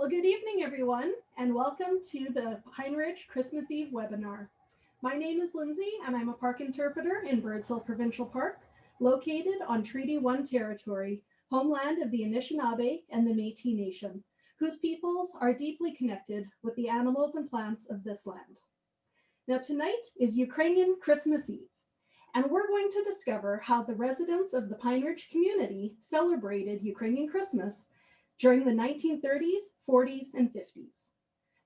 Well, good evening, everyone, and welcome to the Pine Ridge Christmas Eve webinar. My name is Lindsay, and I'm a park interpreter in Birds Hill Provincial Park, located on Treaty 1 territory, homeland of the Anishinaabe and the Métis Nation, whose peoples are deeply connected with the animals and plants of this land. Now, tonight is Ukrainian Christmas Eve, and we're going to discover how the residents of the Pine Ridge community celebrated Ukrainian Christmas during the 1930s, 40s, and 50s.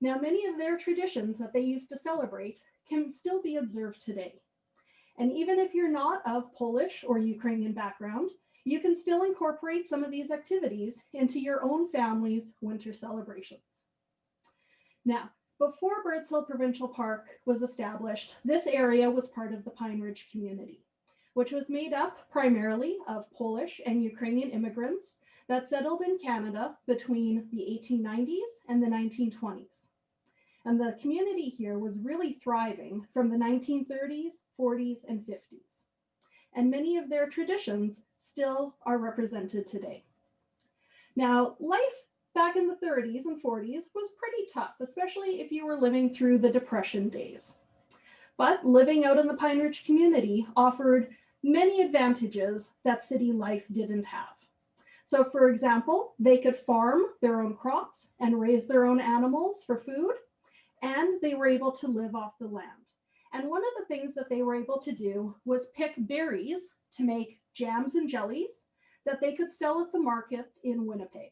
Now, many of their traditions that they used to celebrate can still be observed today. And even if you're not of Polish or Ukrainian background, you can still incorporate some of these activities into your own family's winter celebrations. Now, before Birds Hill Provincial Park was established, this area was part of the Pine Ridge community, which was made up primarily of Polish and Ukrainian immigrants that settled in Canada between the 1890s and the 1920s. And the community here was really thriving from the 1930s, 40s, and 50s. And many of their traditions still are represented today. Now, life back in the 30s and 40s was pretty tough, especially if you were living through the Depression days. But living out in the Pine Ridge community offered many advantages that city life didn't have. So for example, they could farm their own crops and raise their own animals for food, and they were able to live off the land. And one of the things that they were able to do was pick berries to make jams and jellies that they could sell at the market in Winnipeg.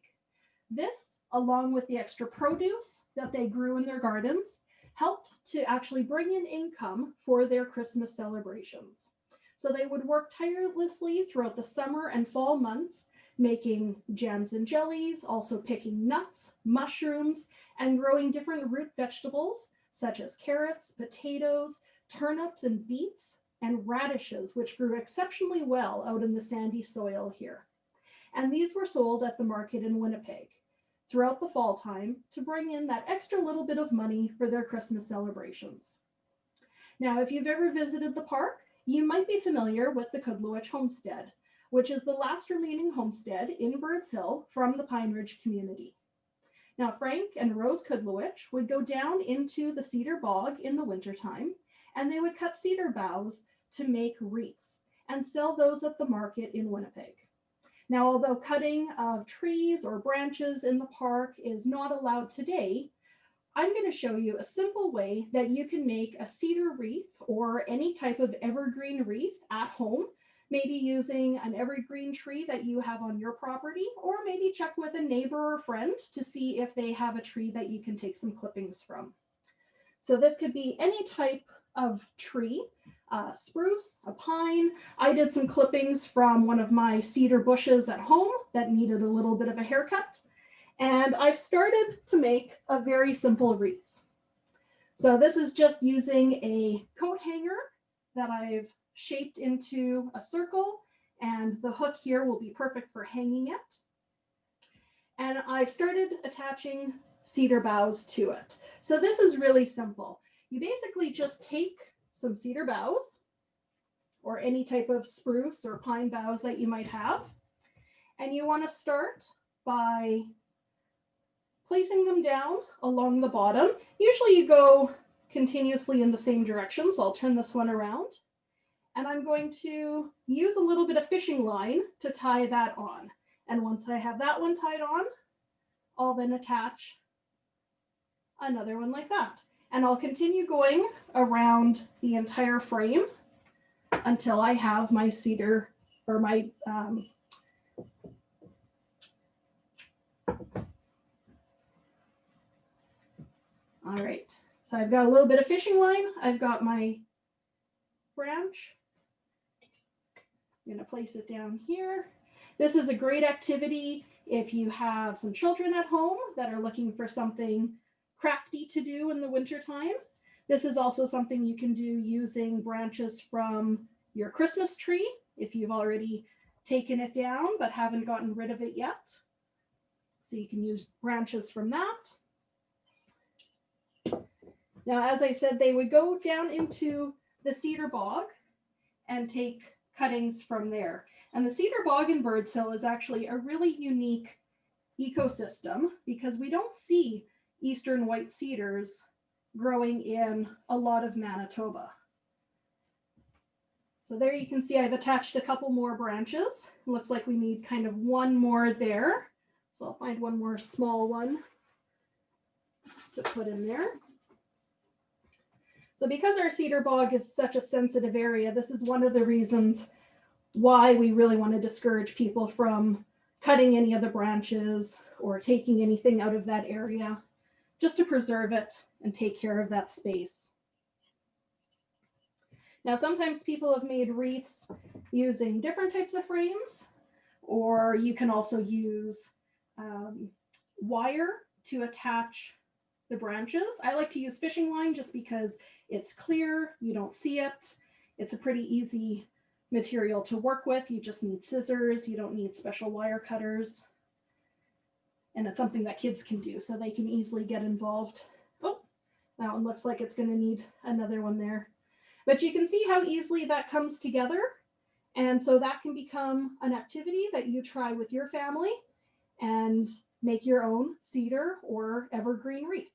This, along with the extra produce that they grew in their gardens, helped to actually bring in income for their Christmas celebrations. So they would work tirelessly throughout the summer and fall months, making jams and jellies, also picking nuts, mushrooms, and growing different root vegetables such as carrots, potatoes, turnips, and beets, and radishes, which grew exceptionally well out in the sandy soil here. And these were sold at the market in Winnipeg throughout the fall time to bring in that extra little bit of money for their Christmas celebrations. Now, if you've ever visited the park, you might be familiar with the Kudlowich Homestead, which is the last remaining homestead in Birds Hill from the Pine Ridge community. Now, Frank and Rose Kudlowich would go down into the cedar bog in the wintertime, and they would cut cedar boughs to make wreaths and sell those at the market in Winnipeg. Now, although cutting of trees or branches in the park is not allowed today, I'm going to show you a simple way that you can make a cedar wreath or any type of evergreen wreath at home, maybe using an evergreen tree that you have on your property, or maybe check with a neighbor or friend to see if they have a tree that you can take some clippings from. So this could be any type of tree, spruce, a pine. I did some clippings from one of my cedar bushes at home that needed a little bit of a haircut. And I've started to make a very simple wreath. So this is just using a coat hanger that I've shaped into a circle, and the hook here will be perfect for hanging it. And I've started attaching cedar boughs to it. So this is really simple. You basically just take some cedar boughs or any type of spruce or pine boughs that you might have, and you want to start by placing them down along the bottom. Usually you go continuously in the same direction, so I'll turn this one around. And I'm going to use a little bit of fishing line to tie that on. And once I have that one tied on, I'll then attach another one like that. And I'll continue going around the entire frame until I have my cedar or my all right, so I've got a little bit of fishing line. I've got my branch. I'm going to place it down here. This is a great activity if you have some children at home that are looking for something crafty to do in the wintertime. This is also something you can do using branches from your Christmas tree if you've already taken it down but haven't gotten rid of it yet. So you can use branches from that. Now, as I said, they would go down into the cedar bog and take cuttings from there. And the cedar bog in Birds Hill is actually a really unique ecosystem because we don't see eastern white cedars growing in a lot of Manitoba. So there you can see I've attached a couple more branches. It looks like we need kind of one more there. So I'll find one more small one to put in there. So because our cedar bog is such a sensitive area, this is one of the reasons why we really want to discourage people from cutting any of the branches or taking anything out of that area, just to preserve it and take care of that space. Now, sometimes people have made wreaths using different types of frames, or you can also use wire to attach the branches. I like to use fishing line just because it's clear, you don't see it. It's a pretty easy material to work with. You just need scissors, you don't need special wire cutters. And it's something that kids can do, so they can easily get involved. Oh, that one looks like it's going to need another one there. But you can see how easily that comes together. And so that can become an activity that you try with your family and make your own cedar or evergreen wreath.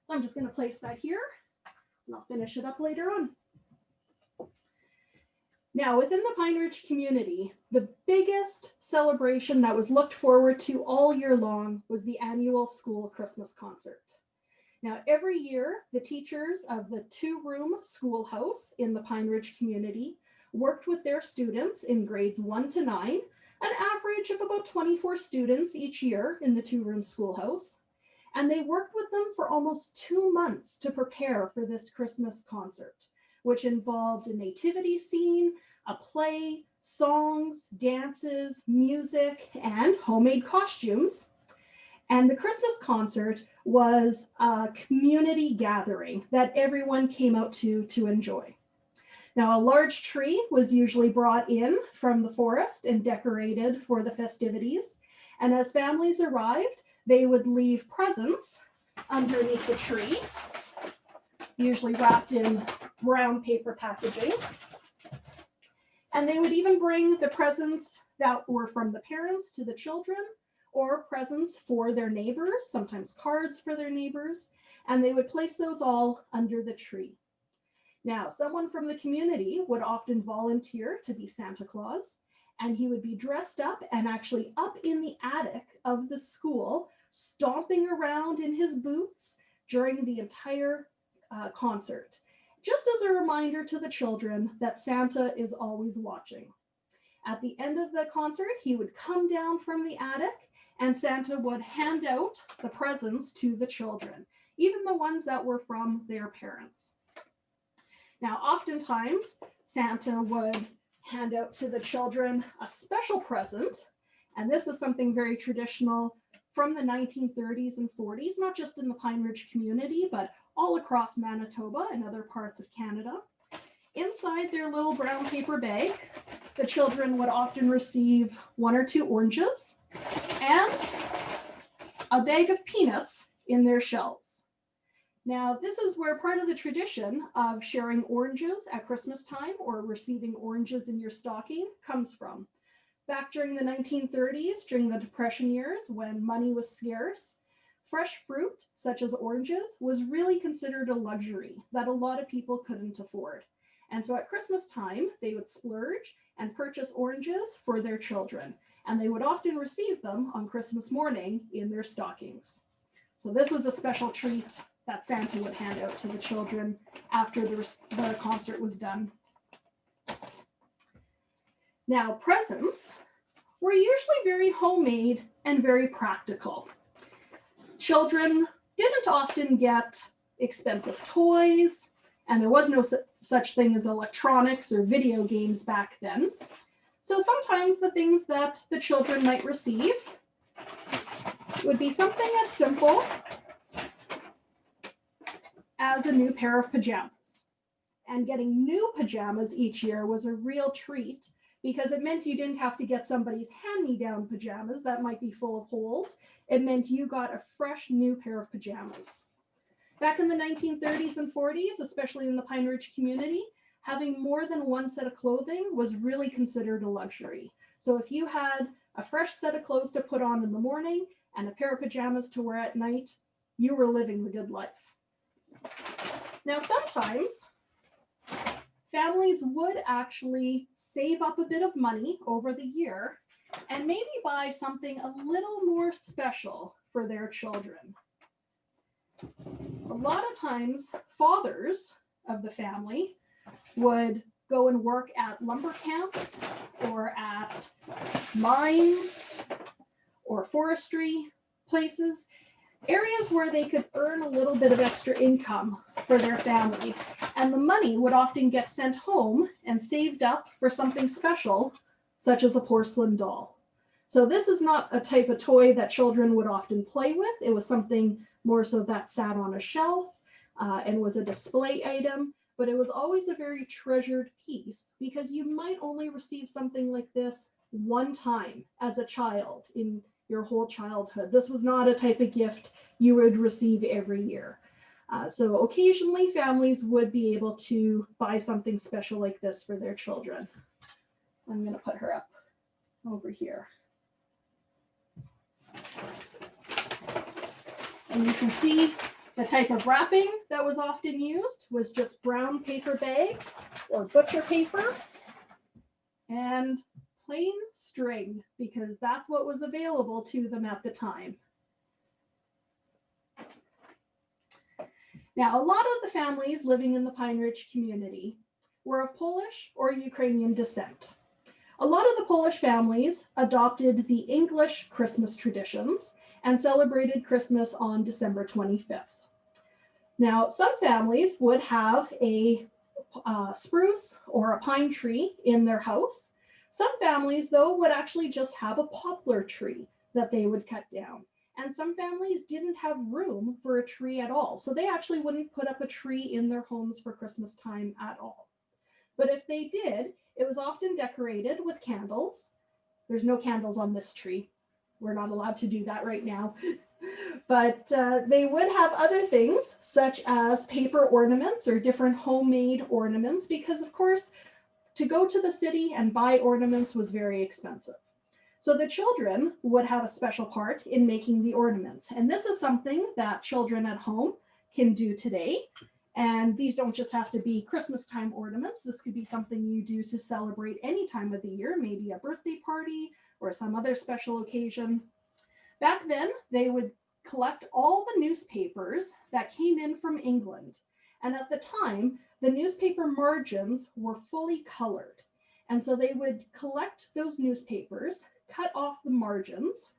So I'm just going to place that here and I'll finish it up later on. Now, within the Pine Ridge community, the biggest celebration that was looked forward to all year long was the annual school Christmas concert. Now, every year, the teachers of the two-room schoolhouse in the Pine Ridge community worked with their students in grades 1 to 9, an average of about 24 students each year in the two-room schoolhouse. And they worked with them for almost 2 months to prepare for this Christmas concert, which involved a nativity scene, a play, songs, dances, music, and homemade costumes. And the Christmas concert was a community gathering that everyone came out to enjoy. Now, a large tree was usually brought in from the forest and decorated for the festivities. And as families arrived, they would leave presents underneath the tree, usually wrapped in brown paper packaging. And they would even bring the presents that were from the parents to the children, or presents for their neighbors, sometimes cards for their neighbors, and they would place those all under the tree. Now, someone from the community would often volunteer to be Santa Claus, and he would be dressed up and actually up in the attic of the school, stomping around in his boots during the entire concert, just as a reminder to the children that Santa is always watching. At the end of the concert, he would come down from the attic and Santa would hand out the presents to the children, even the ones that were from their parents. Now, oftentimes, Santa would hand out to the children a special present, and this is something very traditional from the 1930s and 40s, not just in the Pine Ridge community, but all across Manitoba and other parts of Canada. Inside their little brown paper bag, the children would often receive 1 or 2 oranges and a bag of peanuts in their shells. Now, this is where part of the tradition of sharing oranges at Christmas time or receiving oranges in your stocking comes from. Back during the 1930s, during the Depression years, when money was scarce, fresh fruit, such as oranges, was really considered a luxury that a lot of people couldn't afford. And so at Christmas time, they would splurge and purchase oranges for their children. And they would often receive them on Christmas morning in their stockings. So this was a special treat that Santa would hand out to the children after the concert was done. Now, presents were usually very homemade and very practical. Children didn't often get expensive toys, and there was no such thing as electronics or video games back then. So sometimes the things that the children might receive would be something as simple as a new pair of pajamas. And getting new pajamas each year was a real treat because it meant you didn't have to get somebody's hand-me-down pajamas that might be full of holes. It meant you got a fresh new pair of pajamas. Back in the 1930s and 40s, especially in the Pine Ridge community, having more than one set of clothing was really considered a luxury. So if you had a fresh set of clothes to put on in the morning and a pair of pajamas to wear at night, you were living the good life. Now, sometimes families would actually save up a bit of money over the year and maybe buy something a little more special for their children. A lot of times, fathers of the family would go and work at lumber camps or at mines or forestry places, areas where they could earn a little bit of extra income for their family. And the money would often get sent home and saved up for something special, such as a porcelain doll. So this is not a type of toy that children would often play with. It was something more so that sat on a shelf and was a display item, but it was always a very treasured piece because you might only receive something like this one time as a child in your whole childhood. This was not a type of gift you would receive every year. So occasionally families would be able to buy something special like this for their children. I'm going to put her up over here. And you can see the type of wrapping that was often used was just brown paper bags or butcher paper and plain string, because that's what was available to them at the time. Now, a lot of the families living in the Pine Ridge community were of Polish or Ukrainian descent. A lot of the Polish families adopted the English Christmas traditions and celebrated Christmas on December 25th. Now, some families would have a spruce or a pine tree in their house. Some families, though, would actually just have a poplar tree that they would cut down. And some families didn't have room for a tree at all. So they actually wouldn't put up a tree in their homes for Christmas time at all. But if they did, it was often decorated with candles. There's no candles on this tree. We're not allowed to do that right now. But they would have other things such as paper ornaments or different homemade ornaments, because of course, to go to the city and buy ornaments was very expensive. So the children would have a special part in making the ornaments. And this is something that children at home can do today. And these don't just have to be Christmas time ornaments. This could be something you do to celebrate any time of the year, maybe a birthday party or some other special occasion. Back then, they would collect all the newspapers that came in from England. And at the time, the newspaper margins were fully colored. And so they would collect those newspapers, cut off the margins,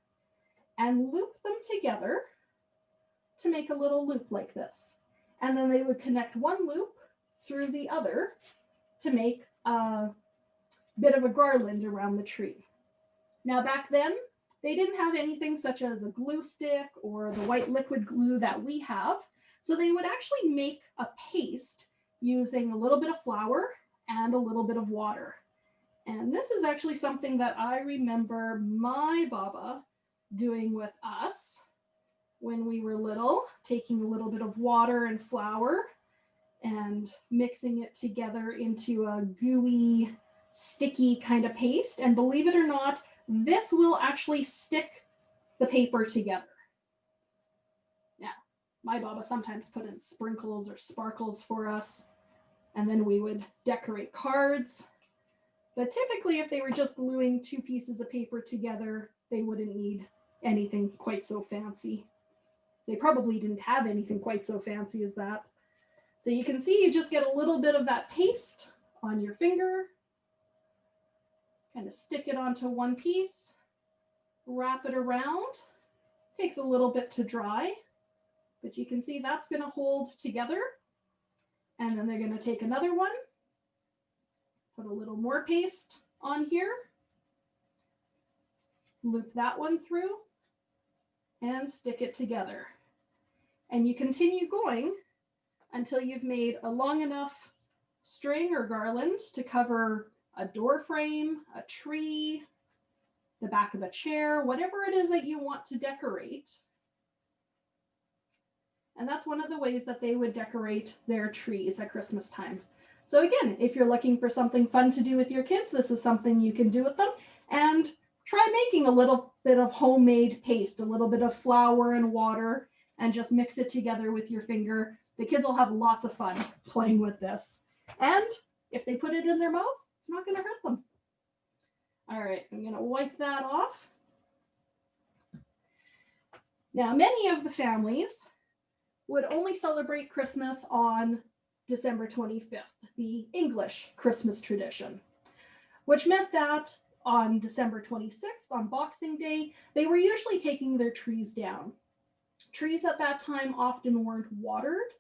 and loop them together to make a little loop like this. And then they would connect one loop through the other to make a bit of a garland around the tree. Now, back then, they didn't have anything such as a glue stick or the white liquid glue that we have. So they would actually make a paste using a little bit of flour and a little bit of water. And this is actually something that I remember my Baba doing with us when we were little, taking a little bit of water and flour and mixing it together into a gooey, sticky kind of paste. And believe it or not, this will actually stick the paper together. Now, my Baba sometimes put in sprinkles or sparkles for us, and then we would decorate cards. But typically, if they were just gluing two pieces of paper together, they wouldn't need anything quite so fancy. They probably didn't have anything quite so fancy as that. So you can see you just get a little bit of that paste on your finger, kind of stick it onto one piece, wrap it around. Takes a little bit to dry, but you can see that's going to hold together. And then they're going to take another one, put a little more paste on here, loop that one through, and stick it together. And you continue going until you've made a long enough string or garland to cover a door frame, a tree, the back of a chair, whatever it is that you want to decorate. And that's one of the ways that they would decorate their trees at Christmas time. So again, if you're looking for something fun to do with your kids, this is something you can do with them. And try making a little bit of homemade paste, a little bit of flour and water, and just mix it together with your finger. The kids will have lots of fun playing with this. And if they put it in their mouth, it's not going to hurt them. All right, I'm going to wipe that off. Now, many of the families would only celebrate Christmas on December 25th, the English Christmas tradition, which meant that on December 26th, on Boxing Day, they were usually taking their trees down. Trees at that time often weren't watered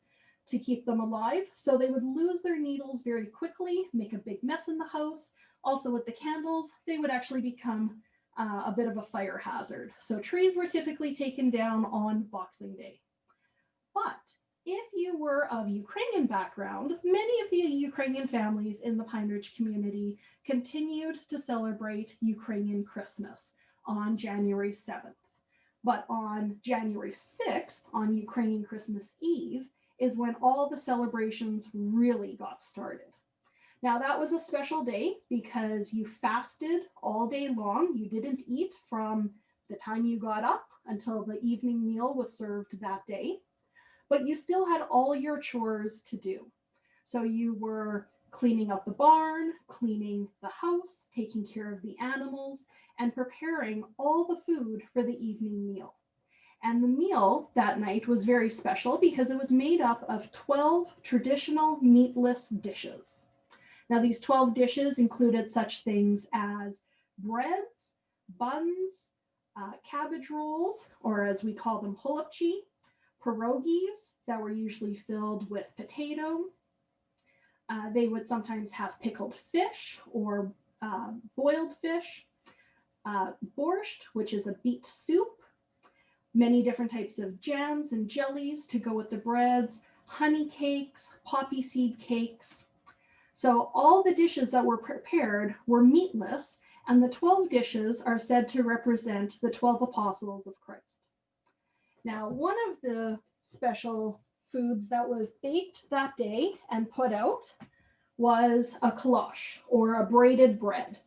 to keep them alive, so they would lose their needles very quickly, make a big mess in the house. Also with the candles, they would actually become a bit of a fire hazard. So trees were typically taken down on Boxing Day. But if you were of Ukrainian background, many of the Ukrainian families in the Pine Ridge community continued to celebrate Ukrainian Christmas on January 7th. But on January 6th, on Ukrainian Christmas Eve, is when all the celebrations really got started. Now that was a special day because you fasted all day long. You didn't eat from the time you got up until the evening meal was served that day, but you still had all your chores to do. So you were cleaning up the barn, cleaning the house, taking care of the animals, and preparing all the food for the evening meal. And the meal that night was very special because it was made up of 12 traditional meatless dishes. Now, these 12 dishes included such things as breads, buns, cabbage rolls, or as we call them, holubchi, pierogies that were usually filled with potato. They would sometimes have pickled fish or boiled fish, borscht, which is a beet soup, many different types of jams and jellies to go with the breads, honey cakes, poppy seed cakes. So all the dishes that were prepared were meatless, and the 12 dishes are said to represent the 12 apostles of Christ. Now, one of the special foods that was baked that day and put out was a kolache, or a braided bread.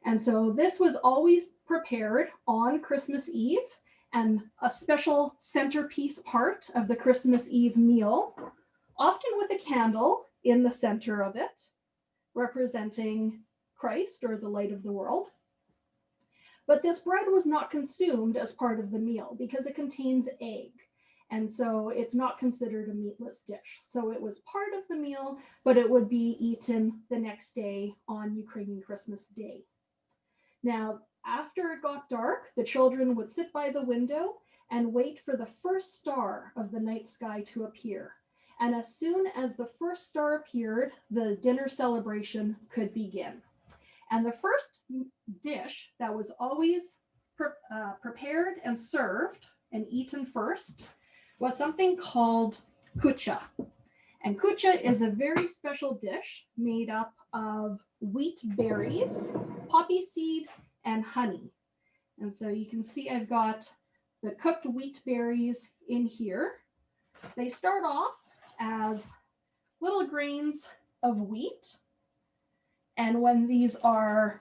And so this was always prepared on Christmas Eve, and a special centerpiece part of the Christmas Eve meal, often with a candle in the center of it, representing Christ or the light of the world. But this bread was not consumed as part of the meal because it contains egg. And so it's not considered a meatless dish. So it was part of the meal, but it would be eaten the next day on Ukrainian Christmas Day. Now, after it got dark, the children would sit by the window and wait for the first star of the night sky to appear. And as soon as the first star appeared, the dinner celebration could begin. And the first dish that was always prepared and served and eaten first was something called kucha. And kucha is a very special dish made up of wheat berries, poppy seed, and honey. And so you can see I've got the cooked wheat berries in here. They start off as little grains of wheat. And when these are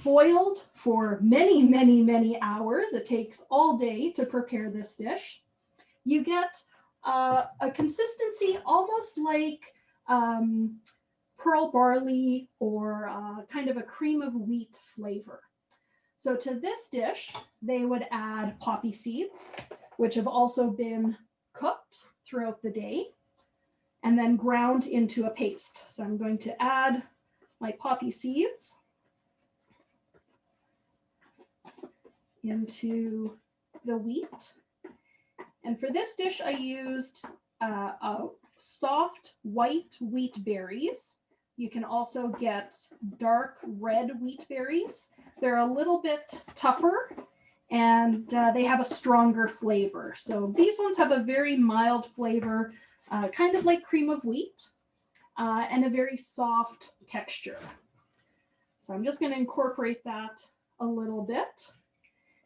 boiled for many, many, many hours, it takes all day to prepare this dish, you get a consistency almost like pearl barley or kind of a cream of wheat flavor. So to this dish, they would add poppy seeds, which have also been cooked throughout the day and then ground into a paste. So I'm going to add my poppy seeds into the wheat. And for this dish, I used soft white wheat berries. You can also get dark red wheat berries. They're a little bit tougher and they have a stronger flavor. So these ones have a very mild flavor, kind of like cream of wheat, and a very soft texture. So I'm just going to incorporate that a little bit.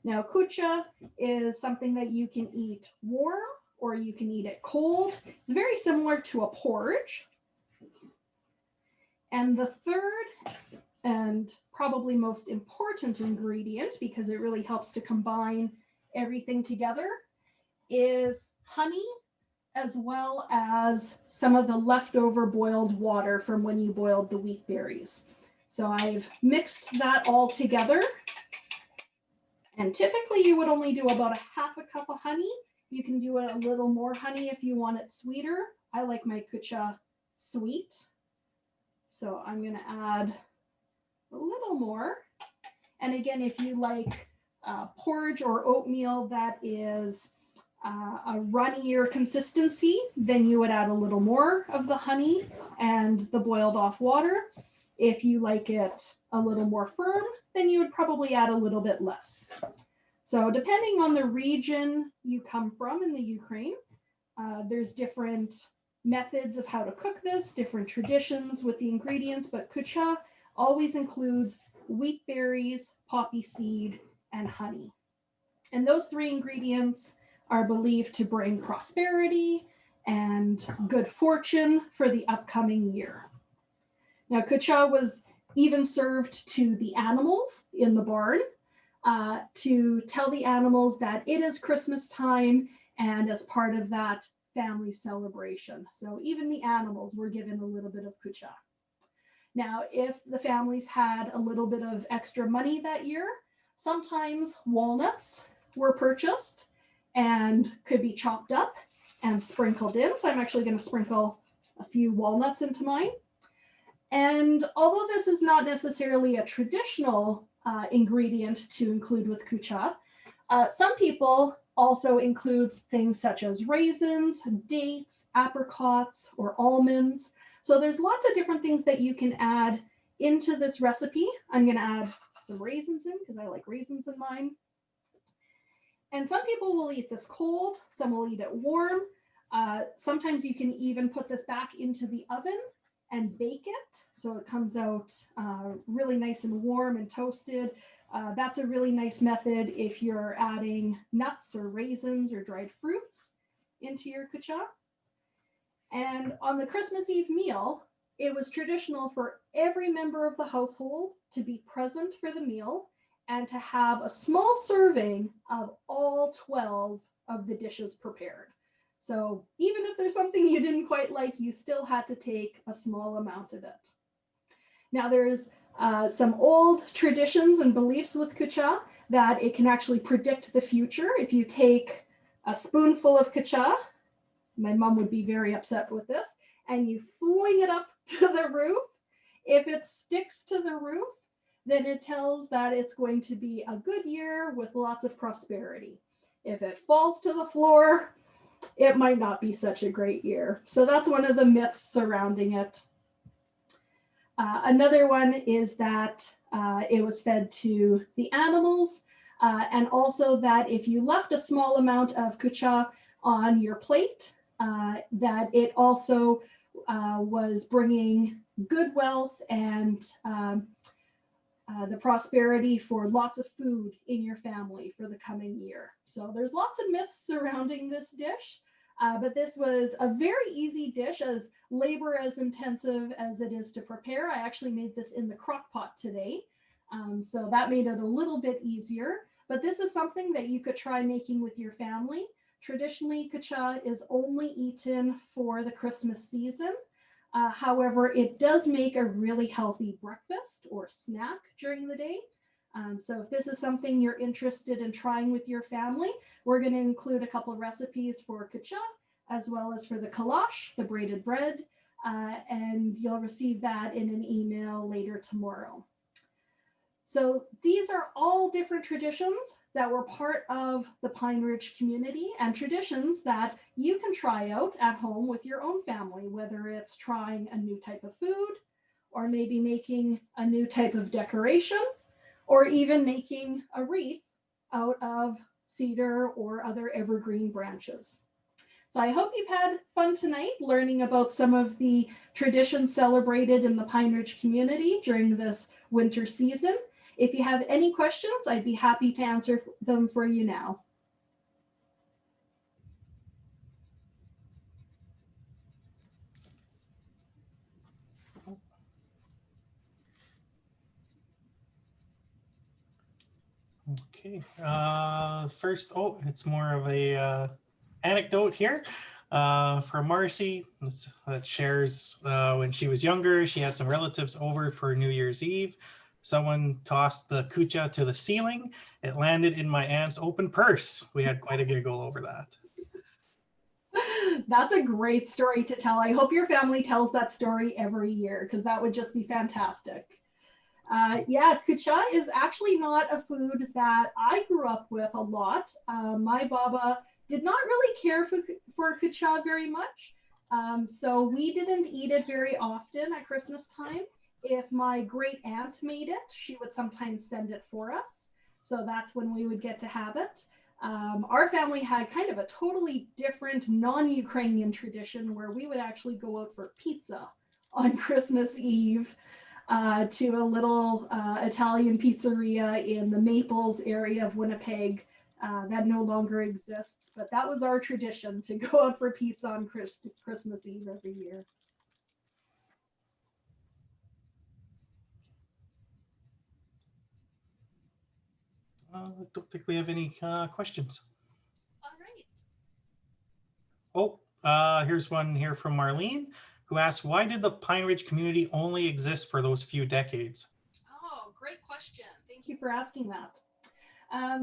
Now, kucha is something that you can eat warm or you can eat it cold. It's very similar to a porridge. And the third and probably most important ingredient, because it really helps to combine everything together, is honey, as well as some of the leftover boiled water from when you boiled the wheat berries. So I've mixed that all together. And typically you would only do about a half a cup of honey. You can do a little more honey if you want it sweeter. I like my kucha sweet. So I'm going to add a little more. And again, if you like porridge or oatmeal that is a runnier consistency, then you would add a little more of the honey and the boiled off water. If you like it a little more firm, then you would probably add a little bit less. So depending on the region you come from in the Ukraine, there's different methods of how to cook this, different traditions with the ingredients, but kucha always includes wheat berries, poppy seed, and honey. And those three ingredients are believed to bring prosperity and good fortune for the upcoming year. Now, kucha was even served to the animals in the barn to tell the animals that it is Christmas time, and as part of that family celebration. So even the animals were given a little bit of kucha. Now, if the families had a little bit of extra money that year, sometimes walnuts were purchased and could be chopped up and sprinkled in. So I'm actually going to sprinkle a few walnuts into mine. And although this is not necessarily a traditional ingredient to include with kucha, some people also include things such as raisins, dates, apricots, or almonds. So there's lots of different things that you can add into this recipe. I'm going to add some raisins in because I like raisins in mine. And some people will eat this cold, some will eat it warm. Sometimes you can even put this back into the oven and bake it so it comes out really nice and warm and toasted. That's a really nice method if you're adding nuts or raisins or dried fruits into your kucha. And on the Christmas Eve meal, it was traditional for every member of the household to be present for the meal and to have a small serving of all 12 of the dishes prepared. So even if there's something you didn't quite like, you still had to take a small amount of it. Now there's some old traditions and beliefs with kucha that it can actually predict the future. If you take a spoonful of kucha, my mom would be very upset with this, and you fling it up to the roof, if it sticks to the roof, then it tells that it's going to be a good year with lots of prosperity. If it falls to the floor, it might not be such a great year. So that's one of the myths surrounding it. Another one is that it was fed to the animals, and also that if you left a small amount of kucha on your plate, that it also was bringing good wealth and the prosperity for lots of food in your family for the coming year. So there's lots of myths surrounding this dish, but this was a very easy dish, as labor as intensive as it is to prepare. I actually made this in the crock pot today, so that made it a little bit easier, but this is something that you could try making with your family. Traditionally, kucha is only eaten for the Christmas season. However, it does make a really healthy breakfast or snack during the day. So if this is something you're interested in trying with your family, we're going to include a couple of recipes for kucha, as well as for the kalash, the braided bread, and you'll receive that in an email later tomorrow. So these are all different traditions that were part of the Pine Ridge community, and traditions that you can try out at home with your own family, whether it's trying a new type of food, or maybe making a new type of decoration, or even making a wreath out of cedar or other evergreen branches. So I hope you've had fun tonight learning about some of the traditions celebrated in the Pine Ridge community during this winter season. If you have any questions, I'd be happy to answer them for you now. Okay. First, it's more of a anecdote here from Marcy that shares when she was younger, she had some relatives over for New Year's Eve. Someone tossed the kucha to the ceiling. It landed in my aunt's open purse. We had quite a giggle over that. That's a great story to tell. I hope your family tells that story every year because that would just be fantastic. Yeah, kucha is actually not a food that I grew up with a lot. My baba did not really care for kucha very much. So we didn't eat it very often at Christmas time. If my great aunt made it, she would sometimes send it for us. So that's when we would get to have it. Our family had kind of a totally different non-Ukrainian tradition where we would actually go out for pizza on Christmas Eve to a little Italian pizzeria in the Maples area of Winnipeg that no longer exists. But that was our tradition to go out for pizza on Christmas Eve every year. I don't think we have any questions. All right. Oh, here's one here from Marlene, who asks, why did the Pine Ridge community only exist for those few decades? Oh, great question. Thank you for asking that.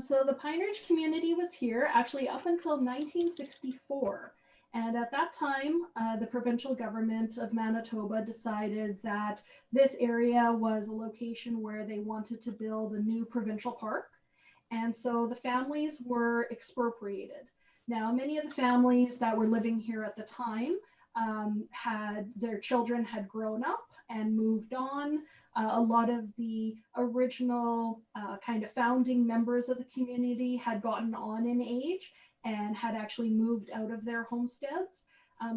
So the Pine Ridge community was here actually up until 1964. And at that time, the provincial government of Manitoba decided that this area was a location where they wanted to build a new provincial park. And so the families were expropriated. Now, many of the families that were living here at the time had their children had grown up and moved on. A lot of the original kind of founding members of the community had gotten on in age and had actually moved out of their homesteads.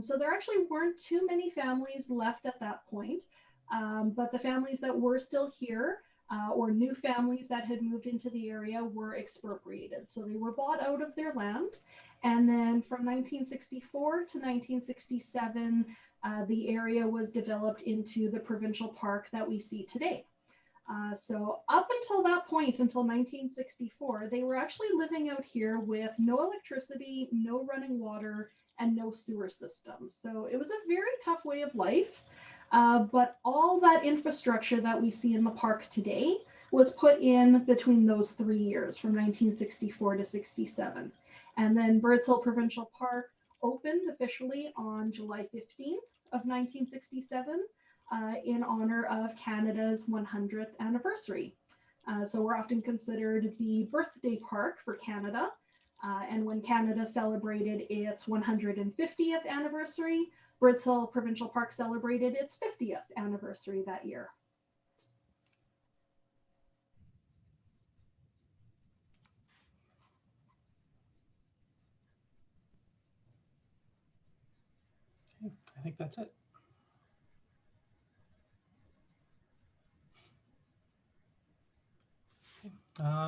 So there actually weren't too many families left at that point. But the families that were still here or new families that had moved into the area were expropriated. So they were bought out of their land. And then from 1964 to 1967, the area was developed into the provincial park that we see today. So up until that point, until 1964, they were actually living out here with no electricity, no running water, and no sewer system. So it was a very tough way of life. But all that infrastructure that we see in the park today was put in between those 3 years, from 1964 to 67. And then Birds Hill Provincial Park opened officially on July 15th of 1967 in honor of Canada's 100th anniversary. So we're often considered the birthday park for Canada. And when Canada celebrated its 150th anniversary, Birds Hill Provincial Park celebrated its 50th anniversary that year. I think that's it.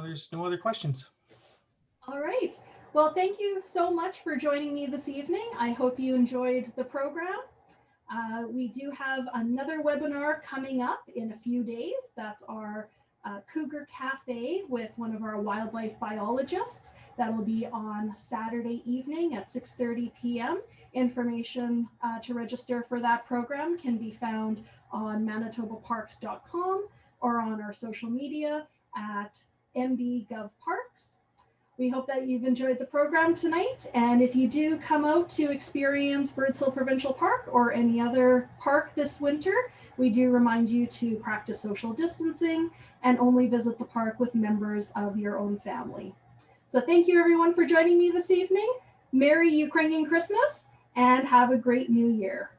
There's no other questions. All right. Well, thank you so much for joining me this evening. I hope you enjoyed the program. We do have another webinar coming up in a few days. That's our Cougar Cafe with one of our wildlife biologists. That'll be on Saturday evening at 6:30 p.m. Information to register for that program can be found on manitobaparks.com or on our social media at mbgovparks. We hope that you've enjoyed the program tonight. And if you do come out to experience Birds Hill Provincial Park or any other park this winter, we do remind you to practice social distancing and only visit the park with members of your own family. So thank you everyone for joining me this evening. Merry Ukrainian Christmas and have a great new year.